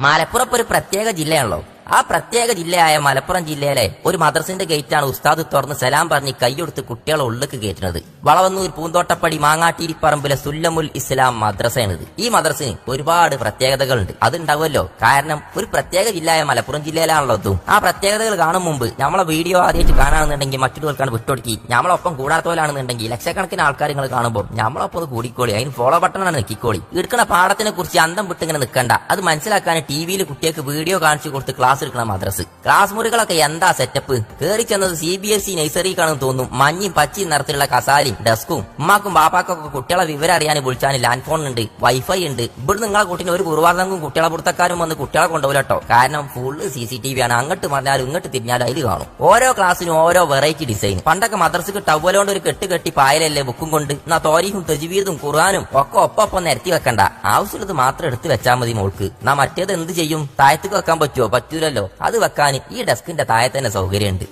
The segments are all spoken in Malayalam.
മലപ്പുറം ഒരു പ്രത്യേക ജില്ലയാണല്ലോ. ആ പ്രത്യേക ജില്ലയായ മലപ്പുറം ജില്ലയിലെ ഒരു മദ്രസിന്റെ ഗേറ്റാണ് ഉസ്താദ് തുറന്ന് സലാം പറഞ്ഞ് കൈയൊടുത്ത് കുട്ടികളെ ഉള്ളിലേക്ക് കയറ്റുന്നത്. വളവന്നൂർ പൂന്തോട്ടപ്പടി മാങ്ങാട്ടിരിപ്പറമ്പിലെ സുല്ലമുൽ ഇസ്ലാം മദ്രസയാണിത്. ഈ മദ്രസിന് ഒരുപാട് പ്രത്യേകതകളുണ്ട്. അതുണ്ടാവുമല്ലോ, കാരണം ഒരു പ്രത്യേക ജില്ലയായ മലപ്പുറം ജില്ലയിലാണല്ലോ അതും. ആ പ്രത്യേകതകൾ കാണും മുമ്പ് നമ്മളെ വീഡിയോ ആദ്യമായിട്ട് കാണാണെന്നുണ്ടെങ്കിൽ മറ്റുള്ളവർക്കാണ് വിട്ടൊടുക്കി, നമ്മളൊപ്പം കൂടാത്തോലാണെന്നുണ്ടെങ്കിൽ ലക്ഷക്കണക്കിന് ആൾക്കാർ നിങ്ങൾ കാണുമ്പോൾ നമ്മളൊപ്പം ഒന്ന് കൂടിക്കോളി. അതിന് ഫോളോ ബട്ടണാണ് നെക്കിക്കോളി. എടുക്കുന്ന പാഠത്തിനെ കുറിച്ച് അന്തം വിട്ടിങ്ങനെ നിൽക്കണ്ട. അത് മനസ്സിലാക്കാൻ ടിവിയിൽ കുട്ടികൾക്ക് വീഡിയോ കാണിച്ചു കൊടുത്ത് ക്ലാസ് എടുക്കുന്ന മദ്രസ്. ക്ലാസ് മുറികളൊക്കെ എന്താ സെറ്റപ്പ്! കയറി ചെന്നത് CBSE നഴ്സറിക്കാണെന്ന് തോന്നും. മഞ്ഞയും പച്ചയും നിറത്തിലുള്ള കസാലയും ഡെസ്കും. ഉമ്മാക്കും ബാപ്പാക്കൊക്കെ കുട്ടികളെ വിവരം അറിയാൻ വിളിച്ചാൽ ലാൻഡ് ഫോൺ ഉണ്ട്, വൈഫൈ ഉണ്ട്. ഇവിടെ നിങ്ങളെ കുട്ടീനെ ഒരു കുറുവാർത്തങ്കും കുട്ടികളെ പുറത്തക്കാരും വന്ന് കുട്ടികളെ കൊണ്ടുപോലട്ടോ. കാരണം ഫുള്ള് CCTV ആണ്. അങ്ങോട്ട് പറഞ്ഞാലും ഇങ്ങോട്ട് തിരിഞ്ഞാലും അതിൽ കാണും. ഓരോ ക്ലാസ്സിനും ഓരോ വെറൈറ്റി ഡിസൈൻ. പണ്ടൊക്കെ മദ്രസക്ക് ടവലോണ്ട് ഒരു കെട്ടി പായലല്ലേ ബുക്കും കൊണ്ട്. എന്നാ തോരീഖും തജ്വീദും ഖുർആനും ഒക്കെ ഒപ്പം നിരത്തി വെക്കണ്ട. ആവശ്യമുള്ളത് മാത്രം എടുത്ത് വെച്ചാൽ മതി മോൾക്ക്. നാ മറ്റേത് എന്ത് ചെയ്യും? താഴത്തേക്ക് വെക്കാൻ പറ്റുമോ? പറ്റൂല. അത് വെക്കാൻ ഈ ഡെസ്കിന്റെ താഴെ തന്നെ സൗകര്യമുണ്ട്.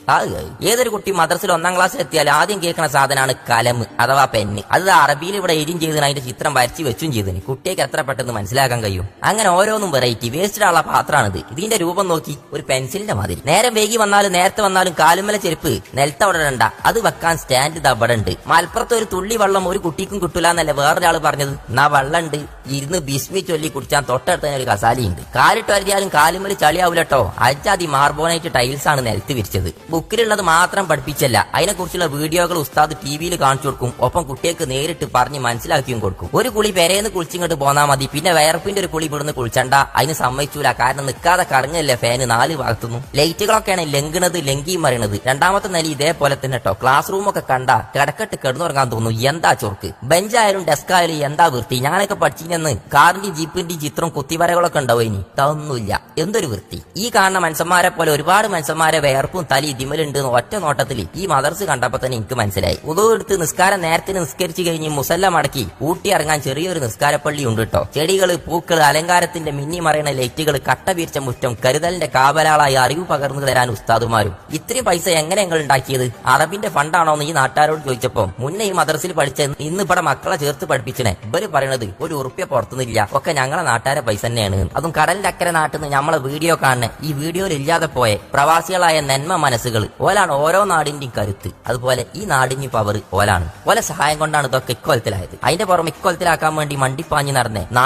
ഏതൊരു കുട്ടി മദ്രസയിൽ 1ാം ക്ലാസ്സിൽ എത്തിയാൽ ആദ്യം കേൾക്കുന്ന സാധനമാണ് കലം അഥവാ പെന്ന്. അത് അറബിയിൽ ഇവിടെ എഴുതിയും ചെയ്തതിന് അതിന്റെ ചിത്രം വരച്ച് വെച്ചും ചെയ്തതിന് കുട്ടിക്ക് എത്ര പെട്ടെന്ന് മനസ്സിലാക്കാൻ കഴിയും. അങ്ങനെ ഓരോന്നും വെറൈറ്റി. വേസ്റ്റിലുള്ള പാത്രമാണിത്. ഇതിന്റെ രൂപം നോക്കി ഒരു പെൻസിലിന്റെ മാതിരി. നേരം വൈകി വന്നാലും നേരത്തെ വന്നാലും കാലുമല ചെരുപ്പ് നിലത്തവിടെ ഇടണ്ട. അത് വെക്കാൻ സ്റ്റാൻഡ് ഇത് അവിടെ ഉണ്ട്. മലപ്പുറത്ത് ഒരു തുള്ളി വെള്ളം ഒരു കുട്ടിക്കും കിട്ടൂല എന്നല്ലേ വേറൊരാൾ പറഞ്ഞത്. എന്നാ വെള്ളമുണ്ട്, ഇരുന്ന് ബിസ്മി ചൊല്ലി കുടിച്ചാൽ തൊട്ടടുത്ത് തന്നെ ഒരു കസാലിയുണ്ട്. കാലിട്ട് വരുത്തിയാലും കാലുമല ചളിയാവൂലട്ടോ. അജാതി മാർബോണൈറ്റ് ടൈൽസ് ആണ് നിലത്ത് വിരിച്ചത്. ബുക്കിലുള്ളത് മാത്രം പഠിപ്പിച്ചല്ല, അതിനെക്കുറിച്ചുള്ള വീഡിയോകൾ ഉസ്താദ് ടിവിയിൽ കാണിച്ചു കൊടുക്കും. ഒപ്പം കുട്ടികൾക്ക് നേരിട്ട് പറഞ്ഞ് മനസ്സിലാക്കിയും കൊടുക്കും. ഒരു കുളി പെരേന്ന് കുളിച്ചിങ്ങോട്ട് പോന്നാ മതി. പിന്നെ വയർപ്പിന്റെ ഒരു കുളി ഇവിടുന്ന് കുളിച്ചണ്ട. അതിന് സമ്മതിച്ചൂല. കാരണം നിൽക്കാതെ കറങ്ങല്ലേ ഫാന് 4 ഭാഗത്തുനിന്നും. ലൈറ്റുകളൊക്കെയാണ് ലംഘനത് ലംഘിയും മറിയണത്. 2ാമത്തെ നില ഇതേപോലെ തന്നെ കേട്ടോ. ക്ലാസ് റൂമൊക്കെ കണ്ട കിടക്കട്ട് കിടന്നുറങ്ങാൻ തോന്നുന്നു. എന്താ ചൊർക്ക്! ബെഞ്ചായാലും ഡെസ്ക് ആയാലും എന്താ വൃത്തി! ഞാനൊക്കെ പഠിച്ചിരുന്ന് കാറിന്റെയും ജീപ്പിന്റെയും ചിത്രം കുത്തിവരകളൊക്കെ ഉണ്ടാവും. ഇനി ഇതൊന്നുമില്ല. എന്തൊരു വൃത്തി! ഈ കാണുന്ന മനുഷ്യന്മാരെ പോലെ ഒരുപാട് മനുഷ്യന്മാരെ വേർപ്പും തലി ഇതിമലുണ്ട് ഒറ്റ നോട്ടത്തിൽ ഈ മദർസ് കണ്ടപ്പോ തന്നെ എനിക്ക് മനസ്സിലായി. ഉദു എടുത്ത് നിസ്കാരം നേരത്തിന് നിസ്കരിച്ചു കഴിഞ്ഞ് മുസല്ല മടക്കി ഊട്ടി ഇറങ്ങാൻ ചെറിയൊരു നിസ്കാരപ്പള്ളി ഉണ്ട് കേട്ടോ. ചെടികള്, പൂക്കള്, അലങ്കാരത്തിന്റെ മിന്നി മറയണ ലൈറ്റുകൾ, കട്ട വീർച്ച മുറ്റം, കരുതലിന്റെ കാവലാളായി അറിവ് പകർന്നു തരാൻ ഉസ്താദുമാരും. ഇത്രയും പൈസ എങ്ങനെ ഞങ്ങൾ ഉണ്ടാക്കിയത്? അറബിന്റെ ഫണ്ടാണോ എന്ന് ഈ നാട്ടുകാരോട് ചോദിച്ചപ്പോ മുന്നേ ഈ മദർസിൽ പഠിച്ച ഇന്ന് ഇവിടെ മക്കളെ ചേർത്ത് പഠിപ്പിച്ചനെ ഇവര് പറയണത് ഒരു ഉറുപ്പ്യ പുറത്തുനിന്നില്ല, ഒക്കെ ഞങ്ങളെ നാട്ടുകാരെ പൈസ തന്നെയാണ്. അതും കടലിന്റെ അക്കരെ നാട്ടിൽ നിന്ന് നമ്മളെ വീഡിയോ കാണുന്ന ഈ വീഡിയോയിൽ ഇല്ലാതെ പോയ പ്രവാസികളായ നന്മ മനസ്സുകൾ ഓലാണ് ഓരോ നാടിന്റെയും കരുത്ത്. അതുപോലെ ഈ നാടിന്റെ പവർ ഓലാണ്. ഓല സഹായം കൊണ്ടാണ് ഇതൊക്കെ ഇക്കൊലത്തിലായത്. അതിന്റെ പുറം ഇക്കൊലത്തിലാക്കാൻ വേണ്ടി മണ്ടിപ്പാഞ്ഞ് നടന്നേ